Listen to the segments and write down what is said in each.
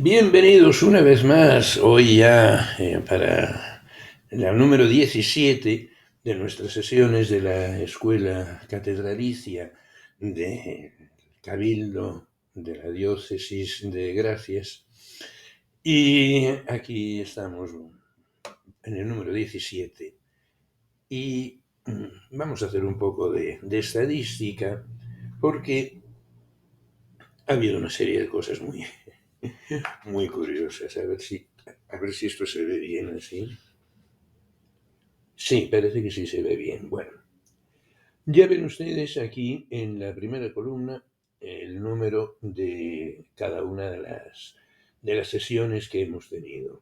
Bienvenidos una vez más, hoy ya para la número 17 de nuestras sesiones de la Escuela Catedralicia de Cabildo de la Diócesis de Gracias. Y aquí estamos en el número 17 y vamos a hacer un poco de estadística porque ha habido una serie de cosas muy curiosas. A ver si esto se ve bien así. Sí, parece que sí se ve bien. Bueno, ya ven ustedes aquí en la primera columna el número de cada una de las sesiones que hemos tenido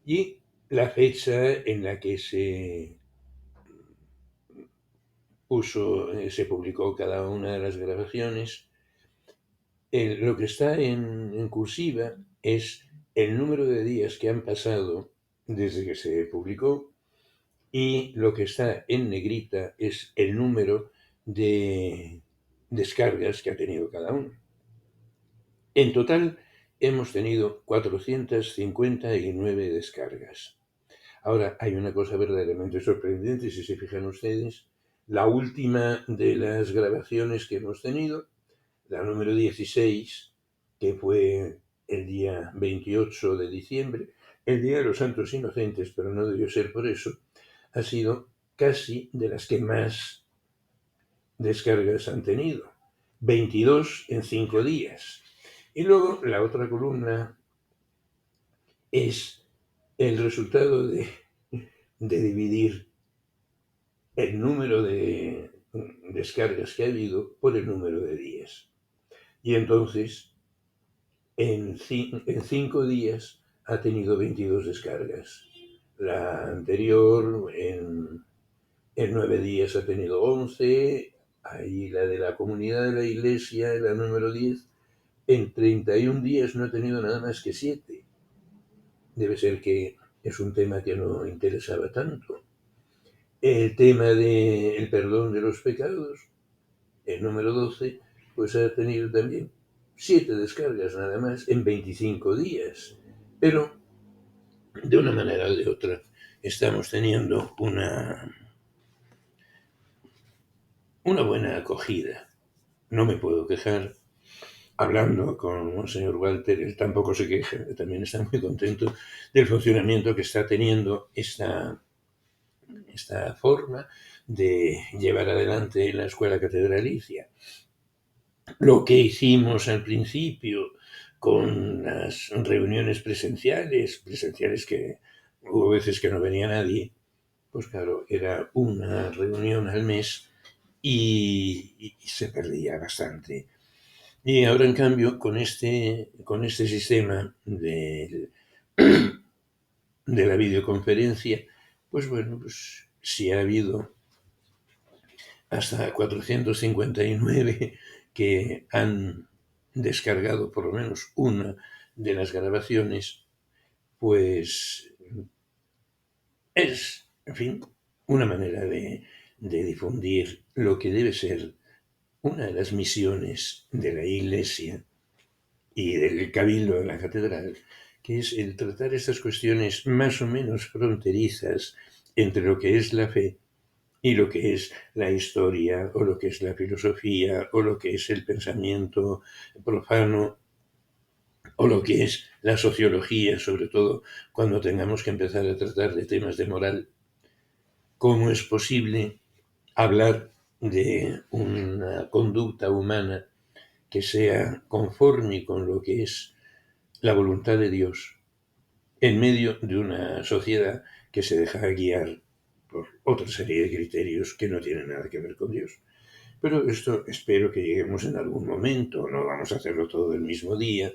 y la fecha en la que se publicó cada una de las grabaciones. Lo que está en cursiva es el número de días que han pasado desde que se publicó, y lo que está en negrita es el número de descargas que ha tenido cada uno. En total hemos tenido 459 descargas. Ahora, hay una cosa verdaderamente sorprendente, si se fijan ustedes. La última de las grabaciones que hemos tenido, la número 16, que fue el día 28 de diciembre, el Día de los Santos Inocentes, pero no debió ser por eso, ha sido casi de las que más descargas han tenido. 22 en 5 días. Y luego la otra columna es el resultado de dividir el número de descargas que ha habido por el número de días. Y entonces, en 5 días ha tenido 22 descargas. La anterior, en 9 días ha tenido 11. Ahí la de la comunidad de la iglesia, la número 10, en 31 días no ha tenido nada más que 7. Debe ser que es un tema que no interesaba tanto. El tema del perdón de los pecados, el número 12, pues ha tenido también 7 descargas nada más en 25 días. Pero, de una manera o de otra, estamos teniendo una buena acogida. No me puedo quejar. Hablando con el señor Walter, él tampoco se queja, también está muy contento del funcionamiento que está teniendo esta forma de llevar adelante la escuela catedralicia. Lo que hicimos al principio con las reuniones presenciales que hubo veces que no venía nadie, pues claro, era una reunión al mes y se perdía bastante. Y ahora, en cambio, con este sistema de la videoconferencia, pues bueno, pues si ha habido hasta 459 que han descargado por lo menos una de las grabaciones, pues es, en fin, una manera de difundir lo que debe ser una de las misiones de la Iglesia y del Cabildo de la Catedral, que es el tratar estas cuestiones más o menos fronterizas entre lo que es la fe y lo que es la historia, o lo que es la filosofía, o lo que es el pensamiento profano, o lo que es la sociología, sobre todo cuando tengamos que empezar a tratar de temas de moral. ¿Cómo es posible hablar de una conducta humana que sea conforme con lo que es la voluntad de Dios en medio de una sociedad que se deja guiar por otra serie de criterios que no tienen nada que ver con Dios? Pero esto espero que lleguemos en algún momento, no vamos a hacerlo todo el mismo día.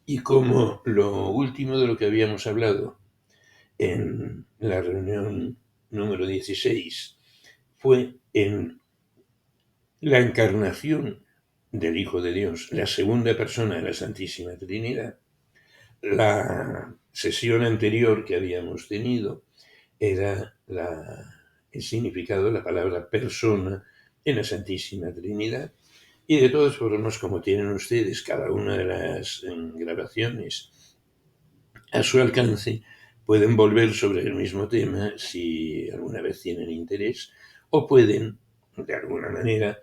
Y como lo último de lo que habíamos hablado en la reunión número 16 fue en la encarnación del Hijo de Dios, la segunda persona de la Santísima Trinidad, la sesión anterior que habíamos tenido era el significado de la palabra persona en la Santísima Trinidad. Y de todas formas, como tienen ustedes cada una de las grabaciones a su alcance, pueden volver sobre el mismo tema si alguna vez tienen interés, o pueden, de alguna manera,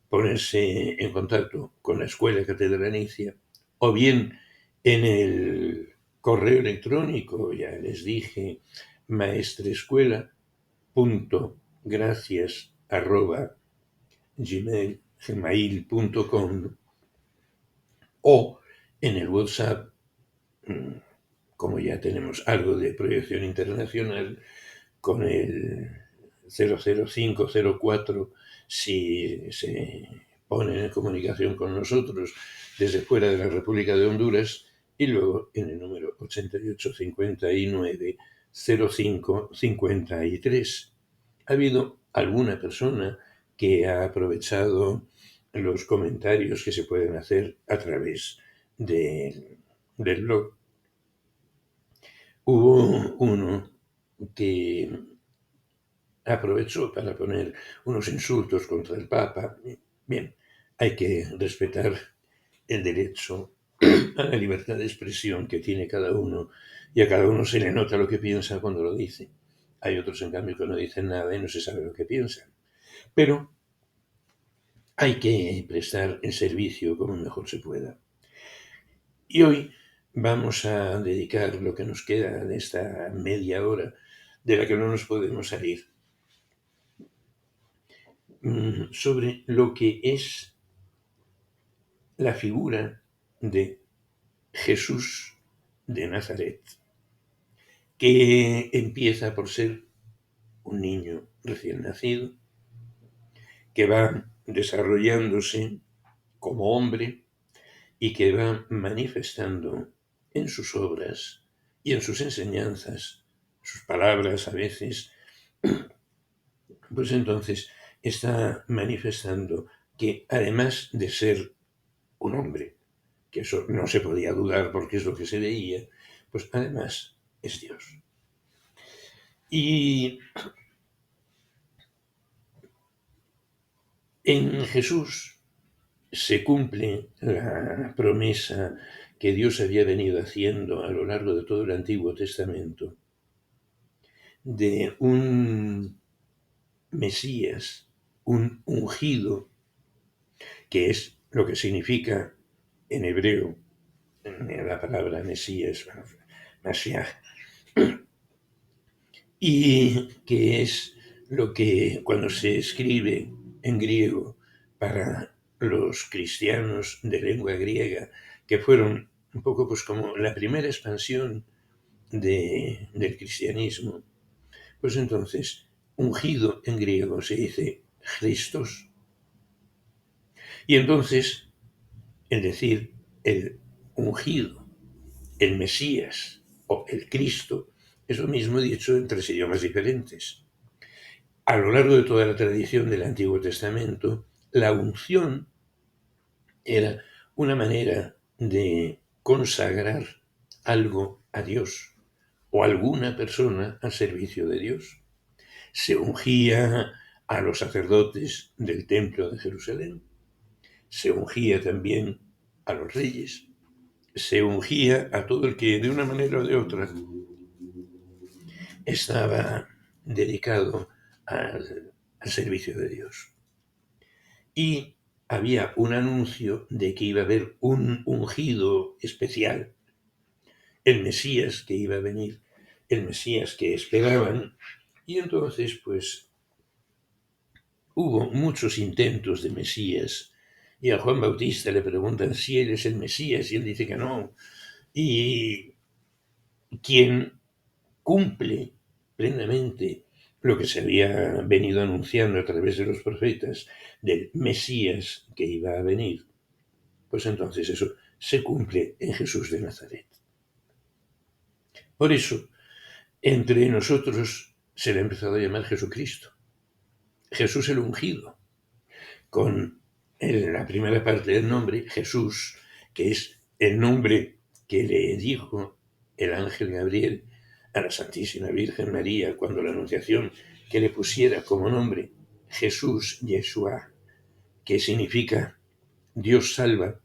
ponerse en contacto con la Escuela Catedralicia, o bien en el correo electrónico, ya les dije, maestrescuela.gracias@gmail.com, o en el WhatsApp, como ya tenemos algo de proyección internacional, con el 00504, si se ponen en comunicación con nosotros desde fuera de la República de Honduras, y luego en el número 8859-0553. Ha habido alguna persona que ha aprovechado los comentarios que se pueden hacer a través del blog. Hubo uno que aprovechó para poner unos insultos contra el Papa. Bien, hay que respetar el derecho a la libertad de expresión que tiene cada uno, y a cada uno se le nota lo que piensa cuando lo dice. Hay otros, en cambio, que no dicen nada y no se sabe lo que piensan. Pero hay que prestar el servicio como mejor se pueda. Y hoy vamos a dedicar lo que nos queda de esta media hora, de la que no nos podemos salir, sobre lo que es la figura de Jesús de Nazaret, que empieza por ser un niño recién nacido, que va desarrollándose como hombre y que va manifestando en sus obras y en sus enseñanzas, sus palabras a veces, pues entonces está manifestando que, además de ser un hombre, que eso no se podía dudar porque es lo que se veía, pues además es Dios. Y en Jesús se cumple la promesa que Dios había venido haciendo a lo largo de todo el Antiguo Testamento de un Mesías, un ungido, que es lo que significa en hebreo la palabra Mesías, Mashiach, y que es lo que, cuando se escribe en griego para los cristianos de lengua griega, que fueron un poco pues como la primera expansión del cristianismo, pues entonces ungido en griego se dice Christos, y entonces el decir el ungido, el Mesías o el Cristo es lo mismo dicho en tres idiomas diferentes. A lo largo de toda la tradición del Antiguo Testamento, la unción era una manera de consagrar algo a Dios o alguna persona al servicio de Dios. Se ungía a los sacerdotes del templo de Jerusalén, se ungía también a los reyes, se ungía a todo el que de una manera o de otra estaba dedicado al servicio de Dios. Y había un anuncio de que iba a haber un ungido especial, el Mesías que iba a venir, el Mesías que esperaban. Y entonces, pues, hubo muchos intentos de Mesías, y a Juan Bautista le preguntan si él es el Mesías, y él dice que no. Y quien cumple plenamente lo que se había venido anunciando a través de los profetas del Mesías que iba a venir, pues entonces eso se cumple en Jesús de Nazaret. Por eso, entre nosotros se le ha empezado a llamar Jesucristo, Jesús el ungido, con la primera parte del nombre, Jesús, que es el nombre que le dijo el ángel Gabriel a la Santísima Virgen María cuando la Anunciación, que le pusiera como nombre Jesús Yeshua, que significa Dios salva,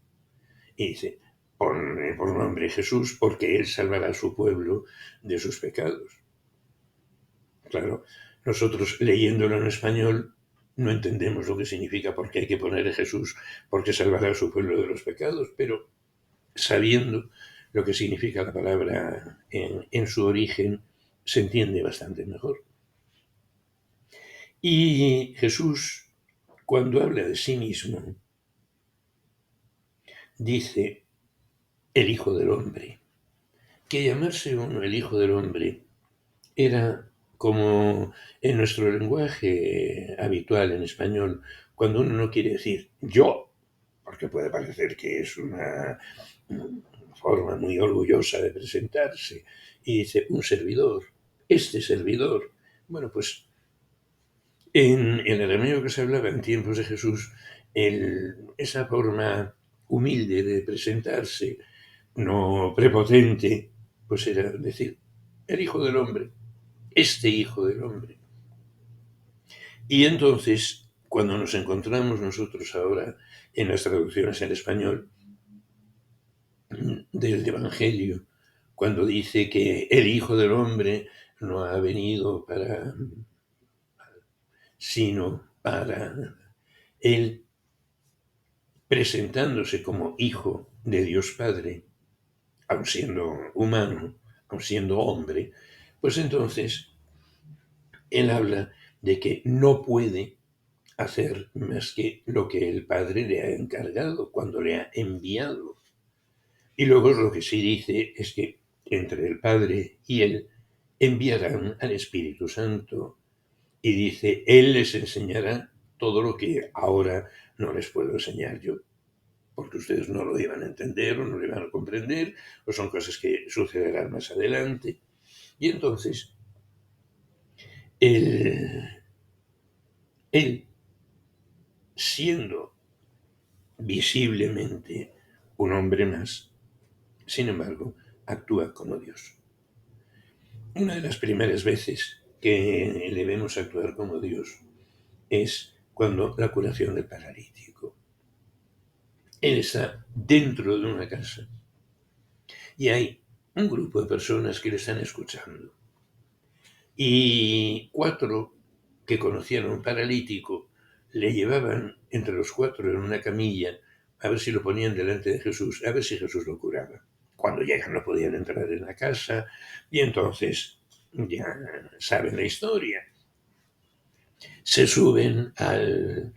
y dice, ponle por nombre Jesús, porque Él salvará a su pueblo de sus pecados. Claro, nosotros leyéndolo en español no entendemos lo que significa porque hay que poner a Jesús, porque salvará a su pueblo de los pecados, pero sabiendo lo que significa la palabra en su origen, se entiende bastante mejor. Y Jesús, cuando habla de sí mismo, dice el Hijo del Hombre, que llamarse uno el Hijo del Hombre era como en nuestro lenguaje habitual en español, cuando uno no quiere decir yo, porque puede parecer que es una forma muy orgullosa de presentarse, y dice un servidor, este servidor. Bueno, pues en el arameo que se hablaba en tiempos de Jesús, esa forma humilde de presentarse, no prepotente, pues era decir, el Hijo del Hombre, este Hijo del Hombre. Y entonces, cuando nos encontramos nosotros ahora en las traducciones en español del Evangelio, cuando dice que el Hijo del Hombre no ha venido sino para él presentándose como Hijo de Dios Padre, aun siendo humano, aun siendo hombre, pues entonces él habla de que no puede hacer más que lo que el Padre le ha encargado cuando le ha enviado. Y luego lo que sí dice es que entre el Padre y él enviarán al Espíritu Santo. Y dice, Él les enseñará todo lo que ahora no les puedo enseñar yo, porque ustedes no lo iban a entender o no lo iban a comprender, o son cosas que sucederán más adelante. Y entonces, él siendo visiblemente un hombre más, sin embargo, actúa como Dios. Una de las primeras veces que le vemos actuar como Dios es cuando la curación del paralítico. Él está dentro de una casa y hay un grupo de personas que le están escuchando. Y 4 que conocían a un paralítico le llevaban entre los 4 en una camilla a ver si lo ponían delante de Jesús, a ver si Jesús lo curaba. Cuando llegan no podían entrar en la casa y entonces ya saben la historia. Se suben al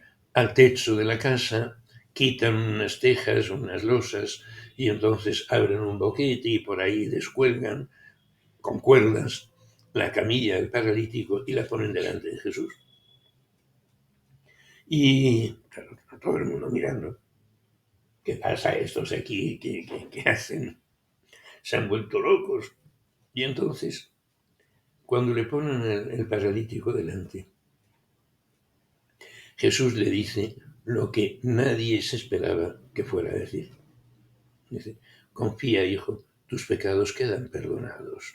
techo de la casa, quitan unas tejas, unas losas y entonces abren un boquete y por ahí descuelgan con cuerdas la camilla del paralítico y la ponen delante de Jesús. Y claro, todo el mundo mirando. ¿Qué pasa estos aquí? ¿Qué hacen? Se han vuelto locos. Y entonces, cuando le ponen el paralítico delante, Jesús le dice lo que nadie se esperaba que fuera a decir. Dice, confía, hijo, tus pecados quedan perdonados.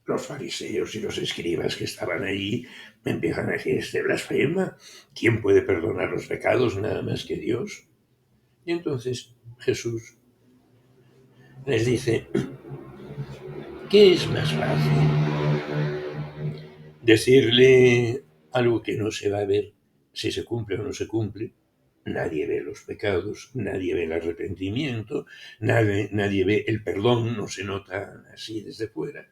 Los fariseos y los escribas que estaban allí me empiezan a decir, este blasfema, ¿quién puede perdonar los pecados nada más que Dios? Y entonces Jesús les dice, ¿qué es más fácil? Decirle algo que no se va a ver si se cumple o no se cumple. Nadie ve los pecados, nadie ve el arrepentimiento, nadie ve el perdón, no se nota así desde fuera.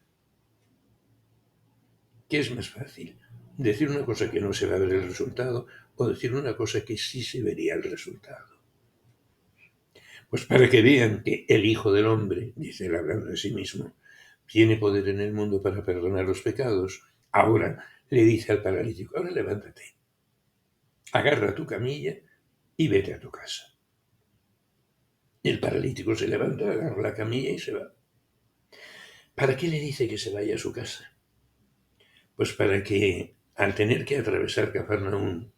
¿Qué es más fácil? ¿Decir una cosa que no se va a ver el resultado o decir una cosa que sí se vería el resultado? Pues para que vean que el Hijo del Hombre, dice él hablando de sí mismo, tiene poder en el mundo para perdonar los pecados, ahora le dice al paralítico, ahora levántate, agarra tu camilla y vete a tu casa. Y el paralítico se levanta, agarra la camilla y se va. ¿Para qué le dice que se vaya a su casa? Pues para que, al tener que atravesar Cafarnaún,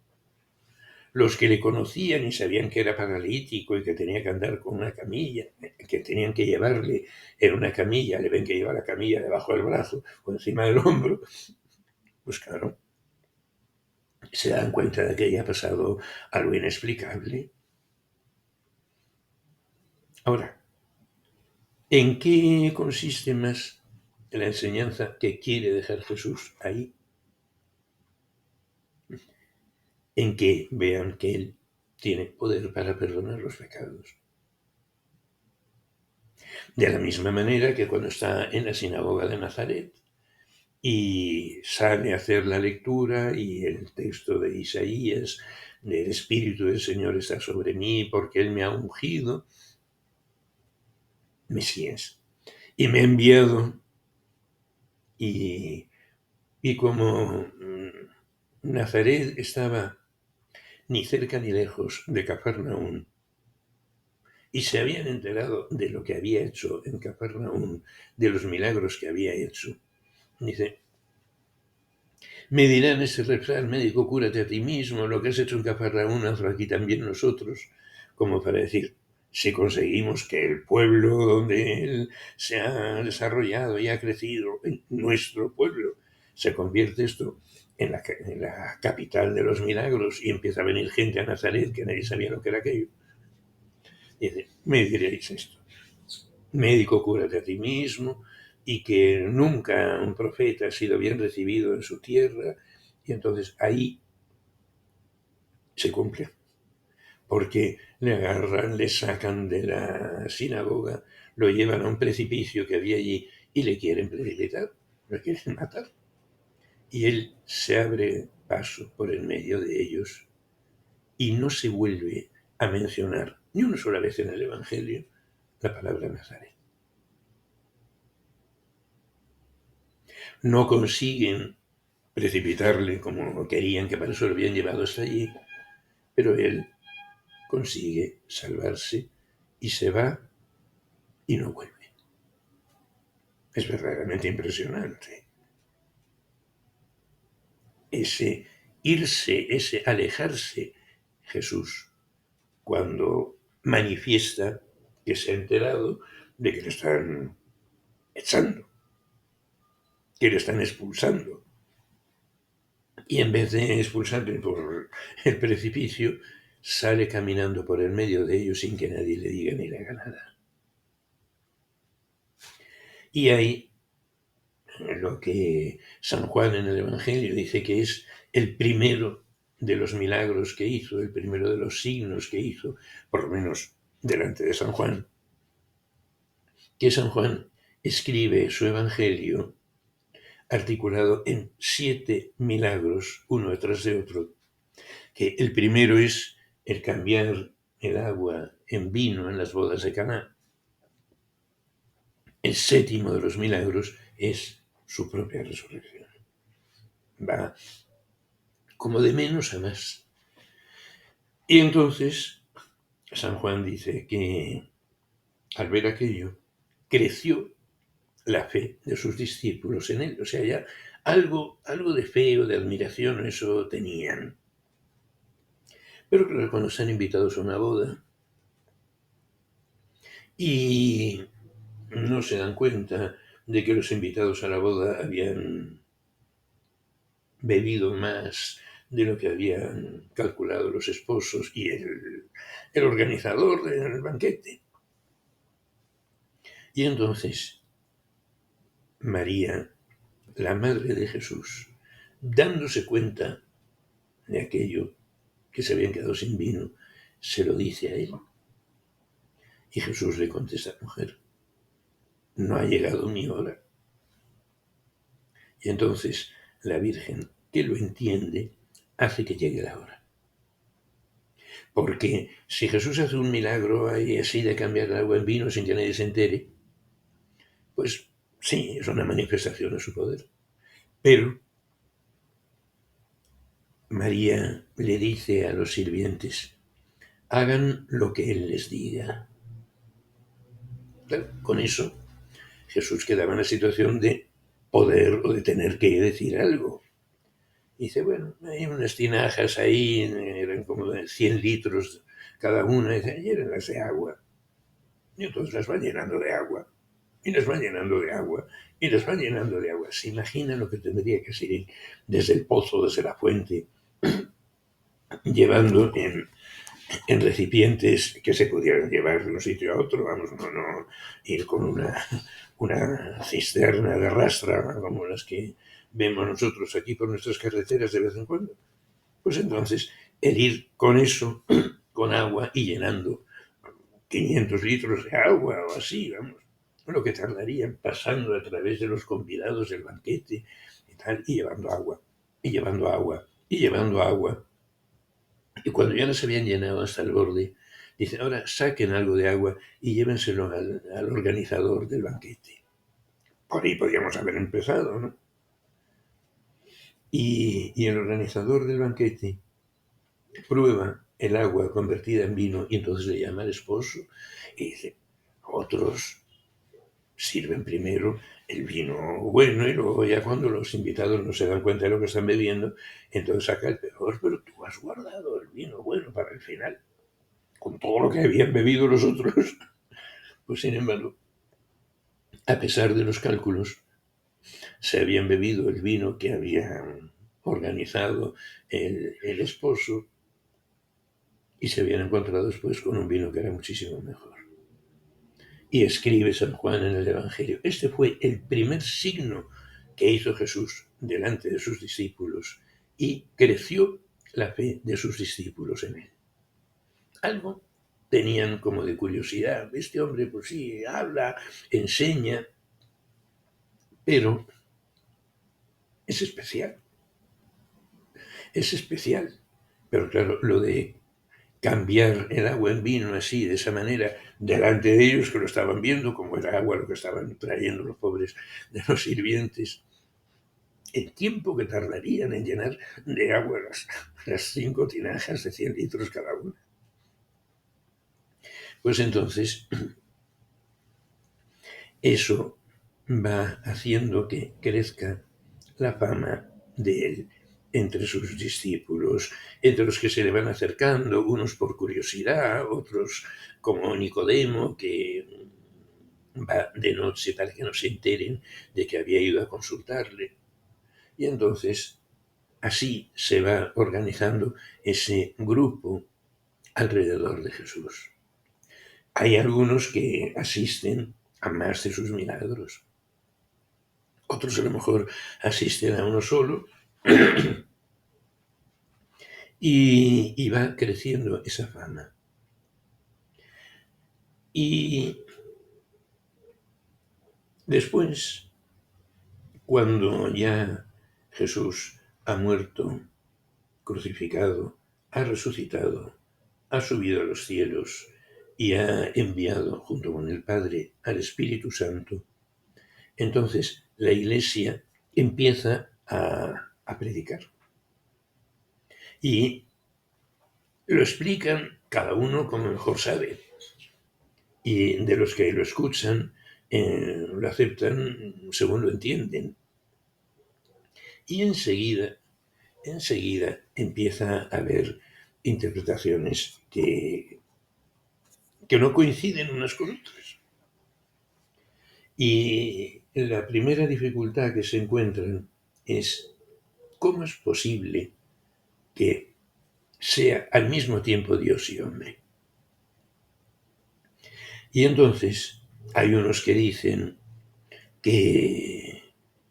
los que le conocían y sabían que era paralítico y que tenía que andar con una camilla, que tenían que llevarle en una camilla, le ven que lleva la camilla debajo del brazo o encima del hombro, pues claro, se dan cuenta de que haya pasado algo inexplicable. Ahora, ¿en qué consiste más la enseñanza que quiere dejar Jesús ahí? En que vean que Él tiene poder para perdonar los pecados. De la misma manera que cuando está en la sinagoga de Nazaret y sale a hacer la lectura y el texto de Isaías, el Espíritu del Señor está sobre mí porque Él me ha ungido, Mesías, y me ha enviado, y, y como Nazaret estaba ni cerca ni lejos de Cafarnaún, y se habían enterado de lo que había hecho en Cafarnaún, de los milagros que había hecho, dice, me dirán ese refrán, médico, cúrate a ti mismo, lo que has hecho en Cafarnaún, hazlo aquí también nosotros, como para decir, si conseguimos que el pueblo donde él se ha desarrollado y ha crecido, en nuestro pueblo, se convierte esto en la capital de los milagros y empieza a venir gente a Nazaret que nadie sabía lo que era aquello, dice, me diréis esto, médico, cúrate a ti mismo, y que nunca un profeta ha sido bien recibido en su tierra, y entonces ahí se cumple, porque le agarran, le sacan de la sinagoga, lo llevan a un precipicio que había allí y le quieren precipitar, lo quieren matar. Y él se abre paso por el medio de ellos y no se vuelve a mencionar ni una sola vez en el Evangelio la palabra Nazaret. No consiguen precipitarle como querían, que para eso lo habían llevado hasta allí, pero él consigue salvarse y se va y no vuelve. Es verdaderamente impresionante. Ese irse, ese alejarse Jesús, cuando manifiesta que se ha enterado de que le están echando, que le están expulsando. Y en vez de expulsarle por el precipicio, sale caminando por el medio de ellos sin que nadie le diga ni le haga nada. Y ahí lo que San Juan en el Evangelio dice que es el primero de los milagros que hizo, el primero de los signos que hizo, por lo menos delante de San Juan, que San Juan escribe su Evangelio articulado en 7 milagros, uno detrás de otro, que el primero es el cambiar el agua en vino en las bodas de Caná. El séptimo de los milagros es su propia resurrección. Va como de menos a más. Y entonces San Juan dice que al ver aquello creció la fe de sus discípulos en él. O sea, ya algo de fe o de admiración eso tenían. Pero claro, cuando están invitados a una boda y no se dan cuenta de que los invitados a la boda habían bebido más de lo que habían calculado los esposos y el organizador del banquete. Y entonces María, la madre de Jesús, dándose cuenta de aquello, que se habían quedado sin vino, se lo dice a él. Y Jesús le contesta, mujer, no ha llegado mi hora. Y entonces la Virgen, que lo entiende, hace que llegue la hora. Porque si Jesús hace un milagro ahí así de cambiar el agua en vino sin que nadie se entere, pues sí, es una manifestación de su poder. Pero María le dice a los sirvientes, hagan lo que Él les diga. Claro, con eso Jesús quedaba en la situación de poder o de tener que decir algo. Y dice, bueno, hay unas tinajas ahí, eran como de 100 litros cada una, y dice, llénenlas de agua. Y entonces las van llenando de agua, y las van llenando de agua, y las van llenando de agua. ¿Se imagina lo que tendría que ser desde el pozo, desde la fuente, llevando en recipientes que se pudieran llevar de un sitio a otro, vamos, no ir con una cisterna de rastra como las que vemos nosotros aquí por nuestras carreteras de vez en cuando. Pues entonces, el ir con eso, con agua y llenando 500 litros de agua o así, vamos, lo que tardarían pasando a través de los convidados del banquete y tal, y llevando agua, y llevando agua, y llevando agua. Y cuando ya las habían llenado hasta el borde, dicen, ahora saquen algo de agua y llévenselo al organizador del banquete. Por ahí podríamos haber empezado, ¿no? Y el organizador del banquete prueba el agua convertida en vino y entonces le llama al esposo y dice, otros sirven primero el vino bueno y luego ya cuando los invitados no se dan cuenta de lo que están bebiendo, entonces saca el peor, pero tú has guardado el vino bueno para el final, con todo lo que habían bebido los otros. Pues sin embargo, a pesar de los cálculos, se habían bebido el vino que había organizado el esposo y se habían encontrado después con un vino que era muchísimo mejor. Y escribe San Juan en el Evangelio, este fue el primer signo que hizo Jesús delante de sus discípulos y creció la fe de sus discípulos en él. Algo tenían como de curiosidad, este hombre pues sí, habla, enseña, pero es especial, es especial. Pero claro, lo de cambiar el agua en vino así, de esa manera, delante de ellos que lo estaban viendo, como era agua lo que estaban trayendo los pobres de los sirvientes, el tiempo que tardarían en llenar de agua las 5 tinajas de 100 litros cada una. Pues entonces, eso va haciendo que crezca la fama de él entre sus discípulos, entre los que se le van acercando, unos por curiosidad, otros como Nicodemo, que va de noche para que no se enteren de que había ido a consultarle. Y entonces, así se va organizando ese grupo alrededor de Jesús. Hay algunos que asisten a más de sus milagros. Otros a lo mejor asisten a uno solo y va creciendo esa fama. Y después, cuando ya Jesús ha muerto, crucificado, ha resucitado, ha subido a los cielos y ha enviado junto con el Padre al Espíritu Santo, entonces la Iglesia empieza a predicar. Y lo explican cada uno como mejor sabe. Y de los que lo escuchan, lo aceptan según lo entienden. Y enseguida empieza a haber interpretaciones que no coinciden unas con otras. Y la primera dificultad que se encuentran es cómo es posible que sea al mismo tiempo Dios y hombre. Y entonces hay unos que dicen que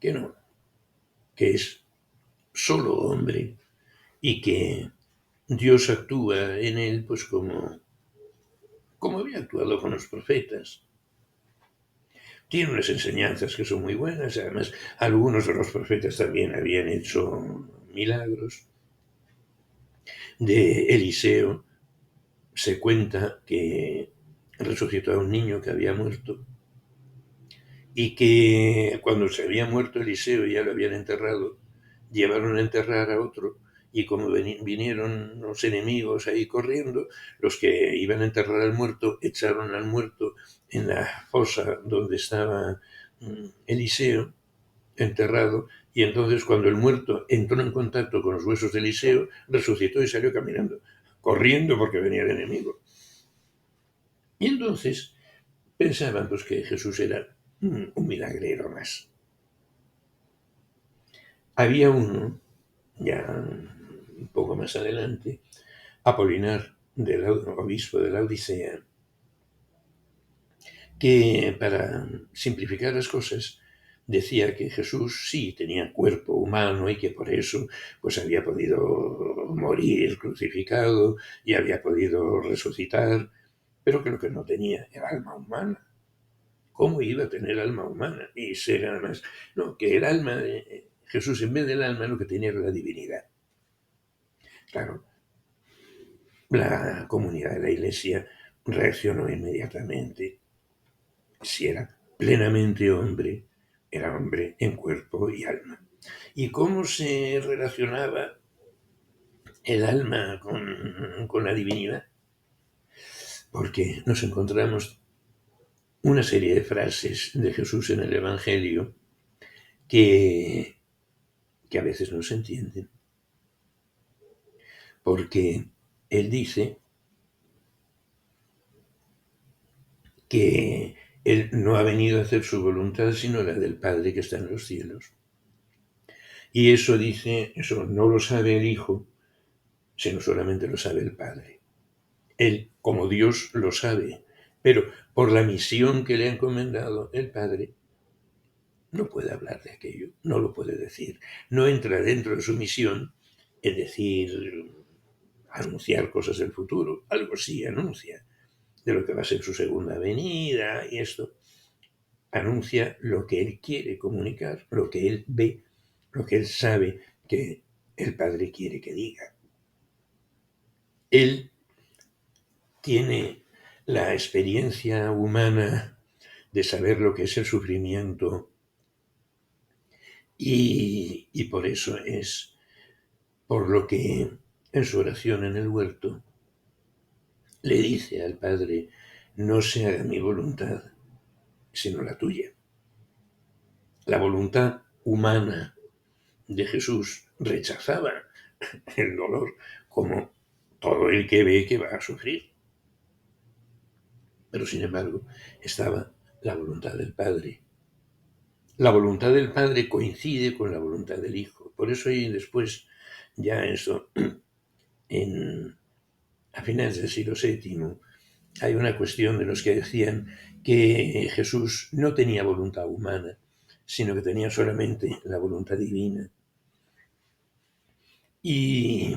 no, que es solo hombre y que Dios actúa en él pues como había actuado con los profetas. Tiene unas enseñanzas que son muy buenas, además algunos de los profetas también habían hecho milagros. De Eliseo se cuenta que resucitó a un niño que había muerto y que cuando se había muerto Eliseo y ya lo habían enterrado, llevaron a enterrar a otro y como vinieron los enemigos ahí corriendo, los que iban a enterrar al muerto echaron al muerto en la fosa donde estaba Eliseo enterrado, y entonces cuando el muerto entró en contacto con los huesos de Eliseo, resucitó y salió caminando, corriendo porque venía el enemigo. Y entonces pensaban pues que Jesús era un milagrero más. Había uno, ya un poco más adelante, Apolinar, del obispo de la Odisea, que para simplificar las cosas decía que Jesús sí tenía cuerpo humano y que por eso pues había podido morir crucificado y había podido resucitar, pero que lo que no tenía era alma humana. ¿Cómo iba a tener alma humana? Y ser además, no, que el alma de Jesús en vez del alma lo que tenía era la divinidad. Claro, la comunidad de la Iglesia reaccionó inmediatamente. Si era plenamente hombre, era hombre en cuerpo y alma. ¿Y cómo se relacionaba el alma con la divinidad? Porque nos encontramos una serie de frases de Jesús en el Evangelio que, que a veces no se entienden. Porque él dice que él no ha venido a hacer su voluntad sino la del Padre que está en los cielos. Y eso dice, eso no lo sabe el Hijo, sino solamente lo sabe el Padre. Él, como Dios, lo sabe, pero por la misión que le ha encomendado el Padre, no puede hablar de aquello, no lo puede decir. No entra dentro de su misión, es decir, anunciar cosas del futuro. Algo sí anuncia, de lo que va a ser su segunda venida y esto. Anuncia lo que él quiere comunicar, lo que él ve, lo que él sabe que el Padre quiere que diga. Él tiene la experiencia humana de saber lo que es el sufrimiento y por eso es por lo que en su oración en el huerto le dice al Padre, no se haga mi voluntad, sino la tuya. La voluntad humana de Jesús rechazaba el dolor como todo el que ve que va a sufrir. Pero sin embargo, estaba la voluntad del Padre. La voluntad del Padre coincide con la voluntad del Hijo. Por eso y después, ya eso, a finales del siglo VII, hay una cuestión de los que decían que Jesús no tenía voluntad humana, sino que tenía solamente la voluntad divina. Y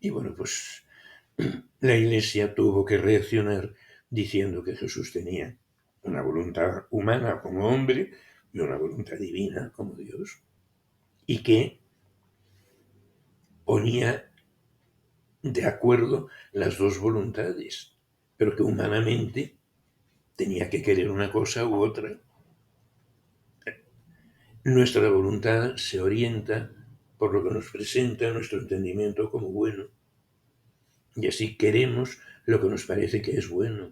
bueno, pues la Iglesia tuvo que reaccionar diciendo que Jesús tenía una voluntad humana como hombre y una voluntad divina como Dios, y que ponía de acuerdo las dos voluntades, pero que humanamente tenía que querer una cosa u otra. Nuestra voluntad se orienta por lo que nos presenta nuestro entendimiento como bueno, y así queremos lo que nos parece que es bueno.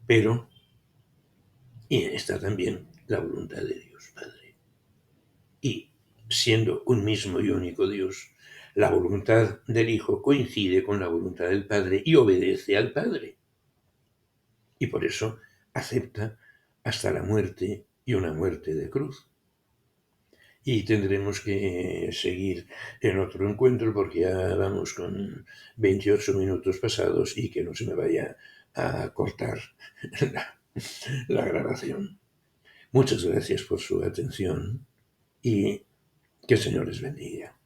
Pero y está también la voluntad de Dios Padre. Y siendo un mismo y único Dios, la voluntad del Hijo coincide con la voluntad del Padre y obedece al Padre. Y por eso acepta hasta la muerte y una muerte de cruz. Y tendremos que seguir en otro encuentro porque ya vamos con 28 minutos pasados y que no se me vaya a cortar la grabación. Muchas gracias por su atención y que el Señor les bendiga.